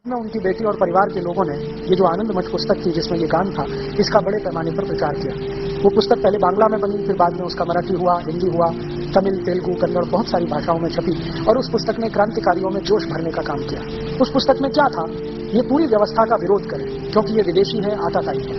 में उनकी बेटी और परिवार के लोगों ने ये जो आनंद मठ पुस्तक थी जिसमें ये गान था, इसका बड़े पैमाने पर प्रचार किया। वो पुस्तक पहले बांग्ला में बनी, फिर बाद में उसका मराठी हुआ, हिंदी हुआ, तमिल, तेलुगु, कन्नड़, बहुत सारी भाषाओं में छपी और उस पुस्तक ने क्रांतिकारियों में जोश भरने का काम किया। उस पुस्तक में क्या था? ये पूरी व्यवस्था का विरोध करें, क्योंकि ये विदेशी है, आताताई है,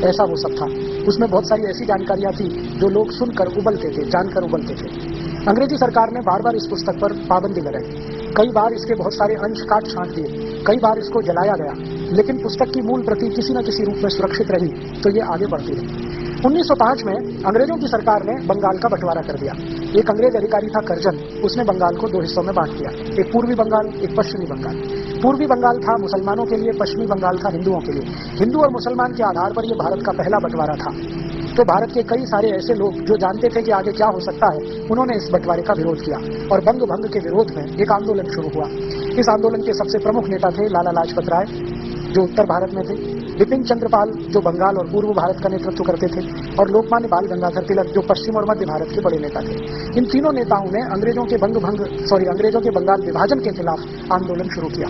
ऐसा वो सब था। उसमें बहुत सारी ऐसी जानकारियां थी जो लोग सुनकर उबलते थे, जानकर उबलते थे। अंग्रेजी सरकार ने बार बार इस पुस्तक पर पाबंदी लगाई, कई बार इसके बहुत सारे अंश काट छांट दिए, कई बार इसको जलाया गया, लेकिन पुस्तक की मूल प्रति किसी न किसी रूप में सुरक्षित रही, तो ये आगे बढ़ती रही। 1905 में अंग्रेजों की सरकार ने बंगाल का बंटवारा कर दिया। एक अंग्रेज अधिकारी था करजन, उसने बंगाल को 2 हिस्सों में बांट दिया, एक पूर्वी बंगाल, एक पश्चिमी बंगाल। पूर्वी बंगाल था मुसलमानों के लिए, पश्चिमी बंगाल था हिंदुओं के लिए। हिंदू और मुसलमान के आधार पर यह भारत का पहला बंटवारा था। तो भारत के कई सारे ऐसे लोग जो जानते थे कि आगे क्या हो सकता है, उन्होंने इस बंटवारे का विरोध किया और बंग भंग के विरोध में एक आंदोलन शुरू हुआ। इस आंदोलन के सबसे प्रमुख नेता थे लाला लाजपत राय, जो उत्तर भारत में थे, बिपिन चंद्र पाल, जो बंगाल और पूर्व भारत का नेतृत्व करते थे, और लोकमान्य बाल गंगाधर तिलक, जो पश्चिम और मध्य भारत के बड़े नेता थे। इन तीनों नेताओं ने अंग्रेजों के बंगाल विभाजन के खिलाफ आंदोलन शुरू किया।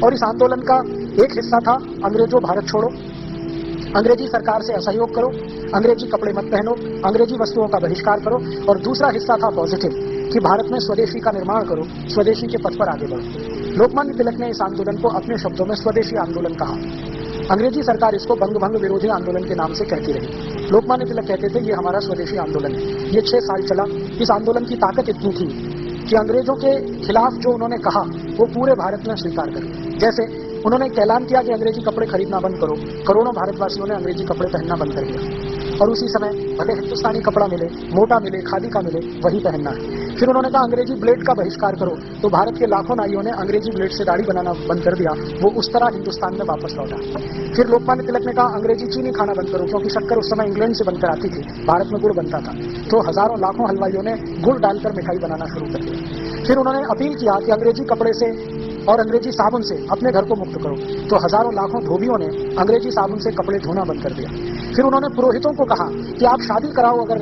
और इस आंदोलन का एक हिस्सा था अंग्रेजों भारत छोड़ो, अंग्रेजी सरकार से असहयोग करो, अंग्रेजी कपड़े मत पहनो, अंग्रेजी वस्तुओं का बहिष्कार करो, और दूसरा हिस्सा था पॉजिटिव, कि भारत में स्वदेशी का निर्माण करो, स्वदेशी के पथ पर आगे बढ़ो। लोकमान्य तिलक ने इस आंदोलन को अपने शब्दों में स्वदेशी आंदोलन कहा। अंग्रेजी सरकार इसको बंग भंग विरोधी आंदोलन के नाम से कहती रही। लोकमान्य तिलक कहते थे ये हमारा स्वदेशी आंदोलन है। ये 6 साल चला। इस आंदोलन की ताकत इतनी थी कि अंग्रेजों के खिलाफ जो उन्होंने कहा वो पूरे भारत में स्वीकार कर। जैसे उन्होंने ऐलान किया कि अंग्रेजी कपड़े खरीदना बंद करो, करोड़ों भारतवासियों ने अंग्रेजी कपड़े पहनना बंद कर दिया। और उसी समय भले हिंदुस्तानी कपड़ा मिले, मोटा मिले, खादी का मिले, वही पहनना है। फिर उन्होंने कहा अंग्रेजी ब्लेड का बहिष्कार करो, तो भारत के लाखों नाइयों ने अंग्रेजी ब्लेड से दाढ़ी बनाना बंद कर दिया। वो उस तरह हिंदुस्तान में वापस लौटा। फिर लोकमान्य तिलक ने कहा अंग्रेजी चीनी खाना बंद करो, क्योंकि शक्कर उस समय इंग्लैंड से बनकर आती थी, भारत में गुड़ बनता था, तो हजारों लाखों हलवाइयों ने गुड़ डालकर मिठाई बनाना शुरू कर दिया। फिर उन्होंने अपील किया कि अंग्रेजी कपड़े से और अंग्रेजी साबुन से अपने घर को मुक्त करो, तो हजारों लाखों धोबियों ने अंग्रेजी साबुन से कपड़े धोना बंद कर दिया। फिर उन्होंने पुरोहितों को कहा कि आप शादी कराओ, अगर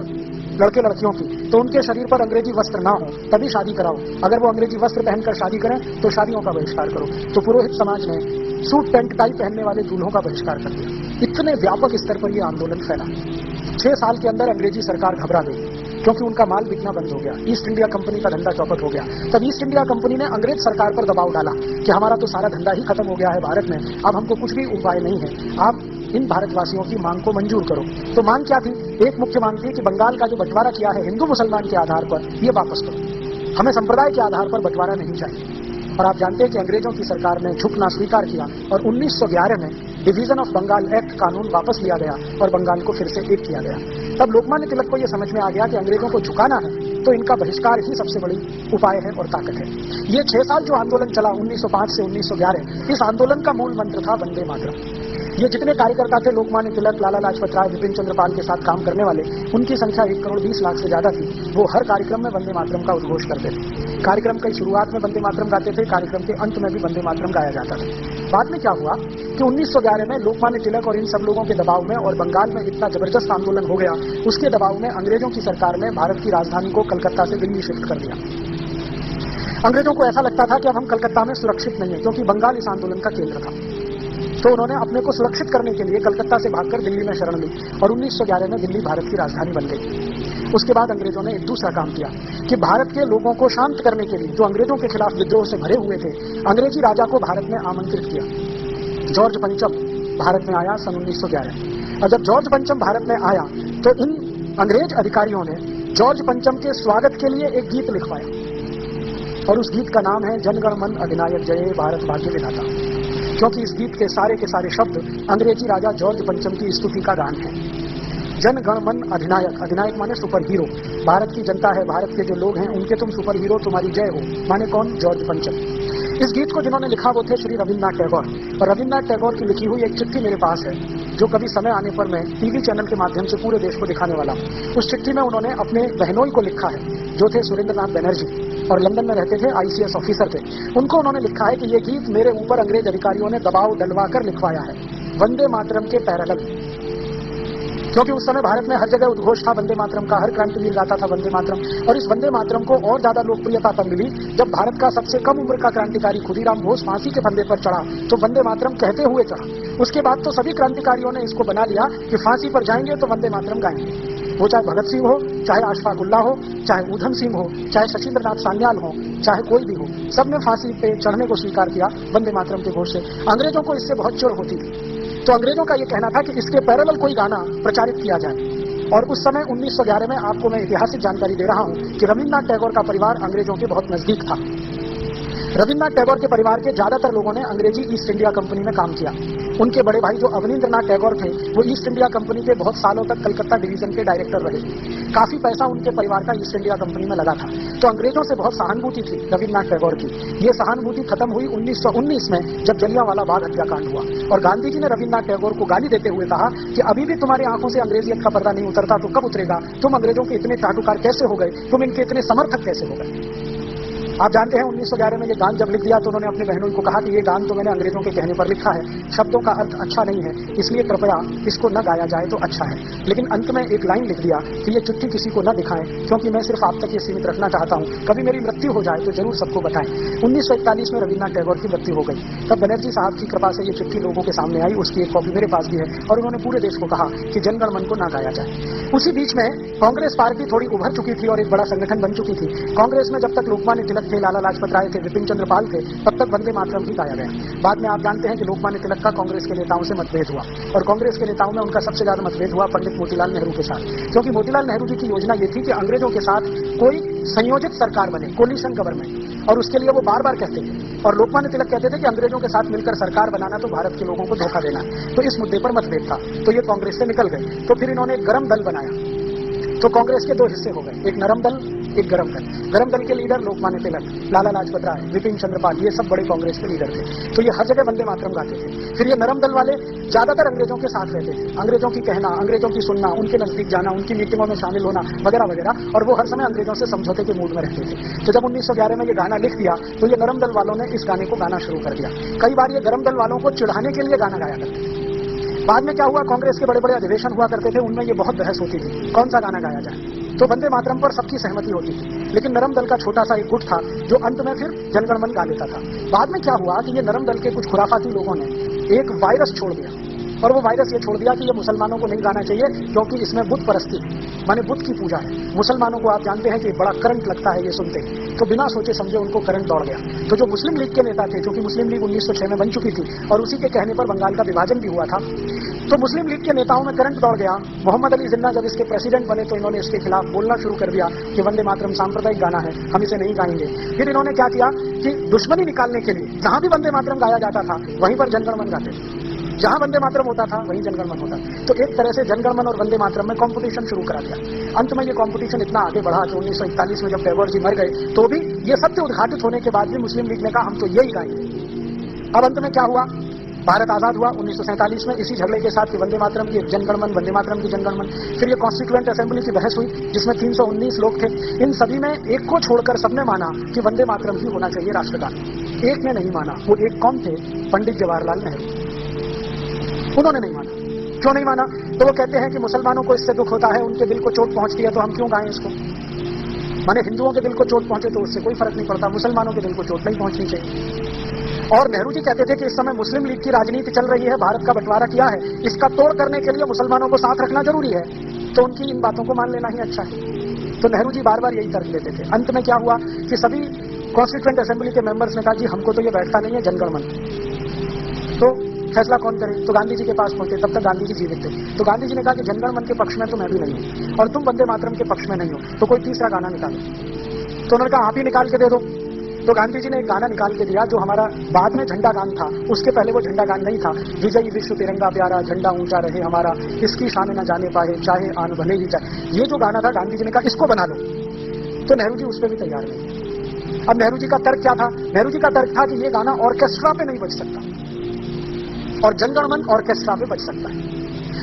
लड़के लड़कियों की, तो उनके शरीर पर अंग्रेजी वस्त्र ना हो, तभी शादी कराओ। अगर वो अंग्रेजी वस्त्र पहनकर शादी करें तो शादियों का बहिष्कार करो। तो पुरोहित समाज ने सूट पैंट टाई पहनने वाले दूल्हों का बहिष्कार कर दिया। इतने व्यापक स्तर पर यह आंदोलन फैला। 6 साल के अंदर अंग्रेजी सरकार घबरा गई, क्योंकि उनका माल बिकना बंद हो गया। ईस्ट इंडिया कंपनी का धंधा चौपट हो गया। तब ईस्ट इंडिया कंपनी ने अंग्रेज सरकार पर दबाव डाला कि हमारा तो सारा धंधा ही खत्म हो गया है भारत में, अब हमको कुछ भी उपाय नहीं है, आप इन भारतवासियों की मांग को मंजूर करो। तो मांग क्या थी? एक मुख्य मांग थी कि बंगाल का जो बंटवारा किया है हिंदू मुसलमान के आधार पर, ये वापस करो, हमें संप्रदाय के आधार पर बंटवारा नहीं चाहिए। और आप जानते हैं कि अंग्रेजों की सरकार ने झुकना स्वीकार किया और 1911 में डिवीजन ऑफ बंगाल एक्ट कानून वापस लिया गया और बंगाल को फिर से एक किया गया। तब लोकमान्य तिलक को यह समझ में आ गया कि अंग्रेजों को झुकाना है तो इनका बहिष्कार ही सबसे बड़ी उपाय है और ताकत है। ये 6 साल जो आंदोलन चला 1905 से 1911, इस आंदोलन का मूल मंत्र था वंदे मातरम। ये जितने कार्यकर्ता थे, लोकमान्य तिलक, लाला लाजपत राय, बिपिन चंद्र पाल के साथ काम करने वाले, उनकी संख्या 1 करोड़ 20 लाख से ज्यादा थी। वो हर कार्यक्रम में वंदे मातरम का उद्घोष करते थे। कार्यक्रम की शुरुआत में वंदे मातरम गाते थे, कार्यक्रम के अंत में भी वंदे मातरम गाया जाता था। बाद में क्या हुआ कि 1911 में लोकमान्य तिलक और इन सब लोगों के दबाव में और बंगाल में इतना जबरदस्त आंदोलन हो गया, उसके दबाव में अंग्रेजों की सरकार ने भारत की राजधानी को कलकत्ता से दिल्ली शिफ्ट कर दिया। अंग्रेजों को ऐसा लगता था कि अब हम कलकत्ता में सुरक्षित नहीं है, क्योंकि बंगाल इस आंदोलन का केंद्र था। तो उन्होंने अपने को सुरक्षित करने के लिए कलकत्ता से भागकर दिल्ली में शरण ली और 1911 में दिल्ली भारत की राजधानी बन गई। उसके बाद अंग्रेजों ने एक दूसरा काम किया कि भारत के लोगों को शांत करने के लिए, जो अंग्रेजों के खिलाफ विद्रोह से भरे हुए थे, अंग्रेजी राजा को भारत में आमंत्रित किया। जॉर्ज पंचम भारत में आया सन 1911। और जब जॉर्ज पंचम भारत में आया तो इन अंग्रेज अधिकारियों ने जॉर्ज पंचम के स्वागत के लिए एक गीत लिखवाया और उस गीत का नाम है जन गण मन अधिनायक जय भारत भाग्य विधाता, क्योंकि इस गीत के सारे शब्द अंग्रेजी राजा जॉर्ज पंचम की स्तुति का गान है। जन गण मन अधिनायक, अधिनायक माने सुपर हीरो, भारत की जनता है, भारत के जो लोग हैं उनके तुम सुपर हीरो, तुम्हारी जय हो, माने कौन? जॉर्ज पंचम। इस गीत को जिन्होंने लिखा वो थे श्री रविन्द्रनाथ टैगोर। और रविन्द्रनाथ टैगोर की लिखी हुई एक चिट्ठी मेरे पास है, जो कभी समय आने पर मैं टीवी चैनल के माध्यम से पूरे देश को दिखाने वाला हूँ। उस चिट्ठी में उन्होंने अपने बहनोई को लिखा है, जो थे सुरेंद्रनाथ बनर्जी और लंदन में रहते थे, ICS ऑफिसर थे। उनको उन्होंने लिखा है कि ये गीत मेरे ऊपर अंग्रेज अधिकारियों ने दबाव डलवा कर लिखवाया है, वंदे मातरम के पैरेलल। क्योंकि उस समय भारत में हर जगह उद्घोष था वंदे मातरम का, हर क्रांतिवीर गाता था वंदे मातरम। और इस वंदे मातरम को और ज्यादा लोकप्रियता तब मिली जब भारत का सबसे कम उम्र का क्रांतिकारी खुदीराम बोस फांसी के फंदे पर चढ़ा तो वंदे मातरम कहते हुए चढ़ा। उसके बाद तो सभी क्रांतिकारियों ने इसको बना लिया कि फांसी पर जाएंगे तो वंदे मातरम गाएंगे। वो चाहे भगत सिंह हो, चाहे अशफाक उल्लाह हो, चाहे ऊधम सिंह हो, चाहे शशीन्द्र नाथ सान्याल हो, चाहे कोई भी हो, सबने फांसी पे चढ़ने को स्वीकार किया वंदे मातरम के घोष से। अंग्रेजों को इससे बहुत चिढ़ होती थी, तो अंग्रेजों का ये कहना था कि इसके पैरेलल कोई गाना प्रचारित किया जाए। और उस समय 1911 में आपको मैं ऐतिहासिक जानकारी दे रहा हूं कि रविन्द्रनाथ टैगोर का परिवार अंग्रेजों के बहुत नजदीक था। रविन्द्रनाथ टैगोर के परिवार के ज्यादातर लोगों ने अंग्रेजी ईस्ट इंडिया कंपनी में काम किया। उनके बड़े भाई जो अवनींद्रनाथ टैगोर थे वो ईस्ट इंडिया कंपनी के बहुत सालों तक कलकत्ता डिवीजन के डायरेक्टर रहे। काफी पैसा उनके परिवार का ईस्ट इंडिया कंपनी में लगा था, तो अंग्रेजों से बहुत सहानुभूति थी रविन्द्रनाथ टैगोर की। ये सहानुभूति खत्म हुई 1919 में जब जलियांवाला बाग हत्याकांड हुआ और गांधी जी ने रविन्द्रनाथ टैगोर को गाली देते हुए कहा कि अभी भी तुम्हारी आंखों से अंग्रेजियत का पर्दा नहीं उतरता तो कब उतरेगा? तुम अंग्रेजों के इतने चाटुकार कैसे हो गए? तुम इनके इतने समर्थक कैसे हो गए? आप जानते हैं 1911 में ये गान जब लिख दिया तो उन्होंने अपने बहनों को कहा कि ये गान तो मैंने अंग्रेजों के कहने पर लिखा है, शब्दों का अर्थ अच्छा नहीं है, इसलिए कृपया इसको न गाया जाए तो अच्छा है। लेकिन अंत में एक लाइन लिख दिया कि ये चिट्ठी किसी को न दिखाएं क्योंकि मैं सिर्फ आप तक ये सीमित रखना चाहता हूं, कभी मेरी मृत्यु हो जाए तो जरूर सबको बताएं। 1941 में रविन्द्रनाथ टैगोर की मृत्यु हो गई। तब बनर्जी साहब की कृपा से ये चिट्ठी लोगों के सामने आई, उसकी एक कॉपी मेरे पास भी है और उन्होंने पूरे देश को कहा कि जन गण मन को न गाया जाए। उसी बीच में कांग्रेस पार्टी थोड़ी उभर चुकी थी और एक बड़ा संगठन बन चुकी थी। कांग्रेस में जब तक लोकमान्य तिलक थे, लाला लाजपत राय थे, विपिन चंद्र पाल थे, तब तक वंदे मातरम ही गाया गया। बाद में आप जानते हैं कि लोकमान्य तिलक का कांग्रेस के नेताओं से मतभेद हुआ और कांग्रेस के नेताओं में उनका सबसे ज्यादा मतभेद हुआ पंडित मोतीलाल नेहरू के साथ, क्योंकि मोतीलाल नेहरू जी की योजना ये थी कि अंग्रेजों के साथ कोई संयोजित सरकार बने, कोलिशन गवर्नमेंट, और उसके लिए वो बार बार कहते थे। और लोकमान्य तिलक कहते थे कि अंग्रेजों के साथ मिलकर सरकार बनाना तो भारत के लोगों को धोखा देना है। तो इस मुद्दे पर मतभेद था, तो ये कांग्रेस से निकल गए। तो फिर इन्होंने एक गरम दल बनाया। तो कांग्रेस के दो हिस्से हो गए, एक नरम दल, एक गरम दल। गरम दल के लीडर लोकमान्य तिलक, लाला लाजपत राय, विपिन चंद्र पाल, ये सब बड़े कांग्रेस के लीडर थे। तो ये हर जगह वंदे मातरम गाते थे। फिर ये नरम दल वाले ज्यादातर अंग्रेजों के साथ रहते थे, अंग्रेजों की कहना, अंग्रेजों की सुनना, उनके नजदीक जाना, उनकी मीटिंगों में शामिल होना वगैरह वगैरह, और वो हर समय अंग्रेजों से समझौते के मूड में रहते थे। तो जब 1911 में ये गाना लिख दिया तो ये नरम दल वालों ने इस गाने को गाना शुरू कर दिया। कई बार ये गरम दल वालों को चिढ़ाने के लिए गाना गाया करते थे। बाद में क्या हुआ, कांग्रेस के बड़े बड़े अधिवेशन हुआ करते थे, उनमें ये बहुत बहस होती थी कौन सा गाना गाया जाए। तो वंदे मातरम पर सबकी सहमति होती थी, लेकिन नरम दल का छोटा सा एक गुट था जो अंत में फिर जन गण मन गा लेता था। बाद में क्या हुआ कि ये नरम दल के कुछ खुराफाती लोगों ने एक वायरस छोड़ दिया, और वो वायरस ये छोड़ दिया कि ये मुसलमानों को नहीं गाना चाहिए क्योंकि इसमें बुत परस्ती, माने बुत की पूजा है। मुसलमानों को आप जानते हैं कि बड़ा करंट लगता है ये सुनते, तो बिना सोचे समझे उनको करंट दौड़ गया। तो जो मुस्लिम लीग के नेता थे, क्योंकि मुस्लिम लीग 1906 में बन चुकी थी और उसी के कहने पर बंगाल का विभाजन भी हुआ था, तो मुस्लिम लीग के नेताओं में करंट दौड़ गया। मोहम्मद अली जिन्ना जब इसके प्रेसिडेंट बने तो इन्होंने इसके खिलाफ बोलना शुरू कर दिया कि वंदे मातरम सांप्रदायिक गाना है, हम इसे नहीं गाएंगे। फिर इन्होंने क्या किया कि दुश्मनी निकालने के लिए जहां भी वंदे मातरम गाया जाता था वहीं पर जनगण मन गाते थे, जहां वंदे मातरम होता था वहीं जनगण मन होता था। तो एक तरह से जनगण मन और वंदे मातरम में कंपटीशन शुरू करा दिया। अंत में ये कंपटीशन इतना आगे बढ़ा कि 1941 में जब टैगोर जी मर गए तो भी ये सत्य उद्घाटित होने के बाद भी मुस्लिम लीग ने कहा हम तो यही गाएंगे। अब अंत में क्या हुआ, भारत आजाद हुआ 1947 में इसी झगड़े के साथ कि वंदे मातरम की जनगण मन, वंदे मातरम की जनगण मन। फिर ये कॉन्स्टिट्यूएंट असेंबली की बहस हुई जिसमें 319 लोग थे। इन सभी में एक को छोड़कर सबने माना कि वंदे मातरम ही होना चाहिए राष्ट्रगान। एक ने नहीं माना, वो एक कौन थे? पंडित जवाहरलाल नेहरू। उन्होंने नहीं माना। क्यों नहीं माना? तो वो कहते हैं कि मुसलमानों को इससे दुख होता है, उनके दिल को चोट पहुंचती है, तो हम क्यों गाएं इसको। माने हिंदुओं के दिल को चोट पहुंचे तो उससे कोई फर्क नहीं पड़ता, मुसलमानों के दिल को चोट नहीं पहुंचनी चाहिए। और नेहरू जी कहते थे कि इस समय मुस्लिम लीग की राजनीति चल रही है, भारत का बंटवारा किया है, इसका तोड़ करने के लिए मुसलमानों को साथ रखना जरूरी है, तो उनकी इन बातों को मान लेना ही अच्छा है। तो नेहरू जी बार बार यही तर्क देते थे। अंत में क्या हुआ कि सभी कॉन्स्टिट्यूएंट असेंबली के मेंबर्स ने कहा जी हमको तो ये बैठता नहीं है जनगण मन, तो फैसला कौन करे। तो गांधी जी के पास पहुंचे, तब तक गांधी जी जीवित थे। तो गांधी जी ने कहा कि जनगण मन के पक्ष में तो मैं भी नहीं हूं और तुम वंदे मातरम के पक्ष में नहीं हो, तो कोई तीसरा गाना निकालो। तो उन्होंने कहा आप ही निकाल के दे दो। तो गांधी जी ने एक गाना निकाल के दिया जो हमारा बाद में झंडा गान था, उसके पहले वो झंडा गान नहीं था। विजयी विश्व तिरंगा प्यारा, झंडा ऊंचा रहे हमारा, इसकी शान न जाने पाए चाहे आन भले ही जाए। ये जो गाना था गांधी जी ने कहा इसको बना लो, तो नेहरू जी उस पर भी तैयार नहीं। अब नेहरू जी का तर्क क्या था? नेहरू जी का तर्क था कि ये गाना ऑर्केस्ट्रा पे नहीं बज सकता और जनगण मन ऑर्केस्ट्रा पे बज सकता है।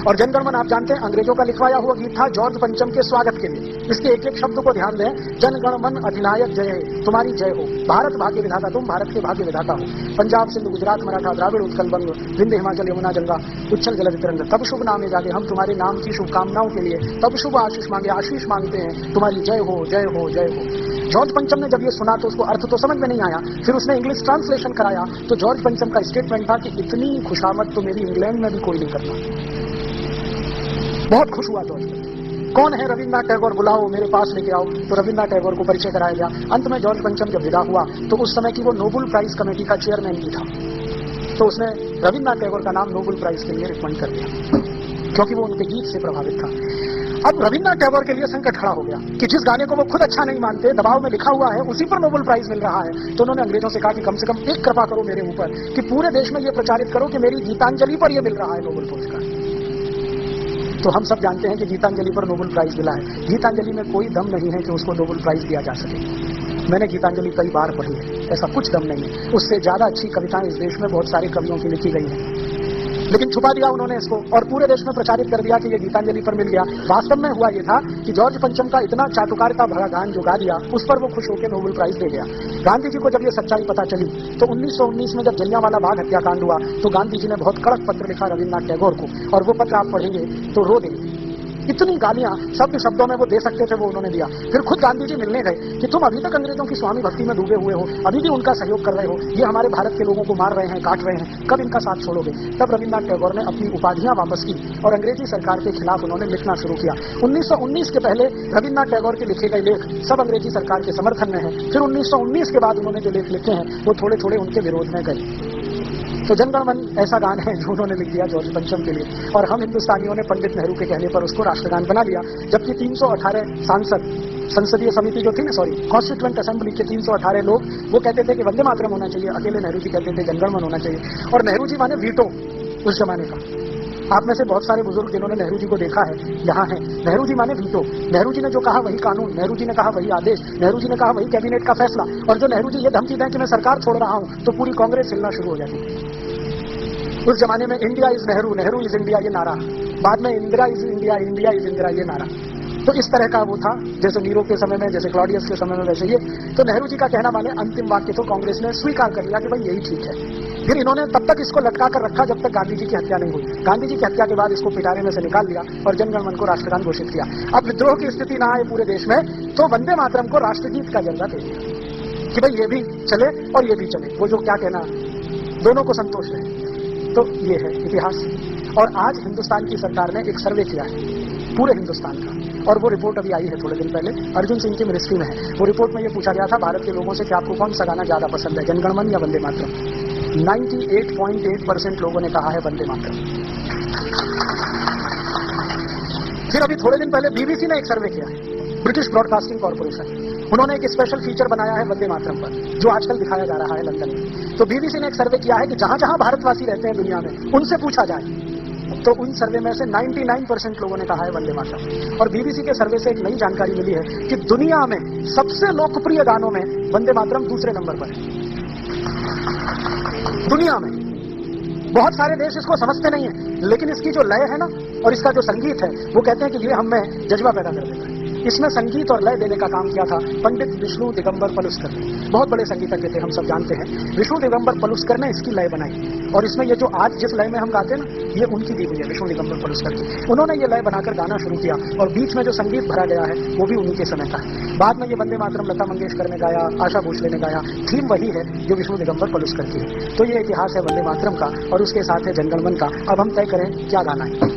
और जनगण मन आप जानते हैं अंग्रेजों का लिखवाया हुआ गीत था जॉर्ज पंचम के स्वागत के लिए। इसके एक एक शब्द को ध्यान दें। जन गण मन अधिनायक जय हे, तुम्हारी जय हो। भारत भाग्य विधाता, तुम भारत के भाग्य विधाता हो। पंजाब सिंधु गुजरात मराठा द्राविड़ उत्कल बंग, विंध्य हिमाचल यमुना गंगा उच्छल जलधि तरंग, तब शुभ नामे जागे, हम तुम्हारे नाम की शुभकामनाओं के लिए तब शुभ आशीष मांगे, आशीष मांगते हैं, तुम्हारी जय हो जय हो जय हो। जॉर्ज पंचम ने जब ये सुना तो उसको अर्थ तो समझ में नहीं आया, फिर उसने इंग्लिश ट्रांसलेशन कराया तो जॉर्ज पंचम का स्टेटमेंट था कि इतनी खुशामद तो मेरी इंग्लैंड में भी कोई नहीं करता। बहुत खुश हुआ जॉर्ज पंचम। कौन है रविन्द्रनाथ टैगोर, बुलाओ मेरे पास लेके आओ। तो रविन्द्रनाथ टैगोर को परिचय कराया गया। अंत में जॉर्ज पंचम जब विदा हुआ तो उस समय की वो नोबेल प्राइज कमेटी का चेयरमैन भी था, तो उसने रविन्द्रनाथ टैगोर का नाम नोबेल प्राइज के लिए रिकमेंड कर दिया क्योंकि वो उनके गीत से प्रभावित था। अब रविन्द्रनाथ टैगोर के लिए संकट खड़ा हो गया कि जिस गाने को वो खुद अच्छा नहीं मानते, दबाव में लिखा हुआ है, उसी पर नोबेल प्राइज मिल रहा है। तो उन्होंने अंग्रेजों से कहा कि कम से कम एक कृपा करो मेरे ऊपर कि पूरे देश में ये प्रचारित करो कि मेरी गीतांजलि पर यह मिल रहा है नोबेल पुरस्कार। तो हम सब जानते हैं कि गीतांजलि पर नोबेल प्राइज मिला है। गीतांजलि में कोई दम नहीं है कि उसको नोबेल प्राइज दिया जा सके। मैंने गीतांजलि कई बार पढ़ी है, ऐसा कुछ दम नहीं है। उससे ज्यादा अच्छी कविताएं इस देश में बहुत सारे कवियों की लिखी गई हैं, लेकिन छुपा दिया उन्होंने इसको और पूरे देश में प्रचारित कर दिया कि ये गीतांजलि पर मिल गया। वास्तव में हुआ ये था कि जॉर्ज पंचम का इतना चाटुकारिता भरा गान जो गा दिया, उस पर वो खुश होकर नोबेल प्राइज दे गया। गांधी जी को जब ये सच्चाई पता चली तो 1919 में जब जलियांवाला बाग हत्याकांड हुआ तो गांधी जी ने बहुत कड़क पत्र लिखा रविन्द्रनाथ टैगोर को, और वो पत्र आप पढ़ेंगे तो रो देंगे। इतनी गालियां शब्द शब्दों में वो दे सकते थे, वो उन्होंने दिया। फिर खुद गांधी जी मिलने गए कि तुम अभी तक अंग्रेजों की स्वामी भक्ति में डूबे हुए हो, अभी भी उनका सहयोग कर रहे हो, ये हमारे भारत के लोगों को मार रहे हैं, काट रहे हैं, कब इनका साथ छोड़ोगे। तब रविन्द्रनाथ टैगोर ने अपनी उपाधियां वापस की और अंग्रेजी सरकार के खिलाफ उन्होंने लिखना शुरू किया। 1919 के पहले रविन्द्रनाथ टैगोर के लिखे गए लेख सब अंग्रेजी सरकार के समर्थन में है। फिर 1919 के बाद उन्होंने जो लेख लिखे हैं वो थोड़े थोड़े उनके विरोध में गए। तो जनगण मन ऐसा गान है जो उन्होंने लिख दिया जॉर्ज पंचम के लिए, और हम हिंदुस्तानियों ने पंडित नेहरू के कहने पर उसको राष्ट्रगान बना लिया। जबकि 318 सांसद, संसदीय समिति जो थी ना, कॉन्स्टिट्यूएंट असेंबली के 318 लोग वो कहते थे कि वंदे मातरम होना चाहिए, अकेले नेहरू जी कहते थे जनगण मन होना चाहिए। और नेहरू जी माने वीटो उस जमाने का। आप में से बहुत सारे बुजुर्ग जिन्होंने नेहरू जी को देखा है यहाँ है। नेहरू जी माने वीटो, नेहरू जी ने जो कहा वही कानून, नेहरू जी ने कहा वही आदेश, नेहरू जी ने कहा वही कैबिनेट का फैसला। और जो नेहरू जी ये धमकी दें कि मैं सरकार छोड़ रहा हूं तो पूरी कांग्रेस हिलना शुरू हो जाती। उस जमाने में India is Nehru, Nehru is India ये नारा, बाद में Indira is India, India is Indira ये नारा। तो इस तरह का वो था, जैसे नीरो के समय में, जैसे क्लॉडियस के समय में, वैसे ये। तो नेहरू जी का कहना माने अंतिम वाक्य तो कांग्रेस ने स्वीकार कर लिया कि भाई यही ठीक है। फिर इन्होंने तब तक इसको लटका कर रखा जब तक गांधी जी की हत्या नहीं हुई। गांधी जी की हत्या के बाद इसको पिटारे में से निकाल दिया और जनगण मन को राष्ट्रगान घोषित किया। अब विद्रोह की स्थिति ना आए पूरे देश में तो वंदे मातरम को राष्ट्रगीत का दर्जा दे दिया कि भाई ये भी चले और ये भी चले, वो जो क्या कहना दोनों को संतोष है। तो ये है इतिहास। और आज हिंदुस्तान की सरकार ने एक सर्वे किया है पूरे हिंदुस्तान का, और वो रिपोर्ट अभी आई है थोड़े दिन पहले, अर्जुन सिंह की मिनिस्ट्री में है। वो रिपोर्ट में ये पूछा गया था भारत के लोगों से कि आपको कौन सा गाना ज्यादा पसंद है, जनगण मन या वंदे मातरम। 98.8% लोगों ने कहा है वंदे मातरम। फिर अभी थोड़े दिन पहले बीबीसी ने एक सर्वे किया है, ब्रिटिश ब्रॉडकास्टिंग कॉर्पोरेशन, उन्होंने एक स्पेशल फीचर बनाया है वंदे मातरम पर, जो आजकल दिखाया जा रहा है लंदन में। तो बीबीसी ने एक सर्वे किया है कि जहां जहां भारतवासी रहते हैं दुनिया में उनसे पूछा जाए, तो उन सर्वे में से 99% लोगों ने कहा है वंदे मातरम। और बीबीसी के सर्वे से एक नई जानकारी मिली है कि दुनिया में सबसे लोकप्रिय गानों में वंदे मातरम दूसरे नंबर पर है। दुनिया में बहुत सारे देश इसको समझते नहीं है, लेकिन इसकी जो लय है ना और इसका जो संगीत है वो कहते हैं कि ये हम में जज्बा पैदा कर देता है। इसमें संगीत और लय देने का काम किया था पंडित विष्णु दिगंबर पलुस्कर ने। बहुत बड़े संगीतज्ञ थे, हम सब जानते हैं। विष्णु दिगंबर पलुस्कर ने इसकी लय बनाई, और इसमें ये जो आज जिस लय में हम गाते हैं ना, ये उनकी दी हुई है, विष्णु दिगंबर पलुस्कर की। उन्होंने ये लय बनाकर गाना शुरू किया और बीच में जो संगीत भरा गया है वो भी उन्हीं के समय का है। बाद में ये वंदे मातरम लता मंगेशकर ने गाया, आशा भोसले ने गाया, थीम वही है जो विष्णु दिगंबर पलुस्कर की है। तो ये इतिहास है वंदे मातरम का और उसके साथ है जनगण मन का। अब हम तय करें क्या गाना है।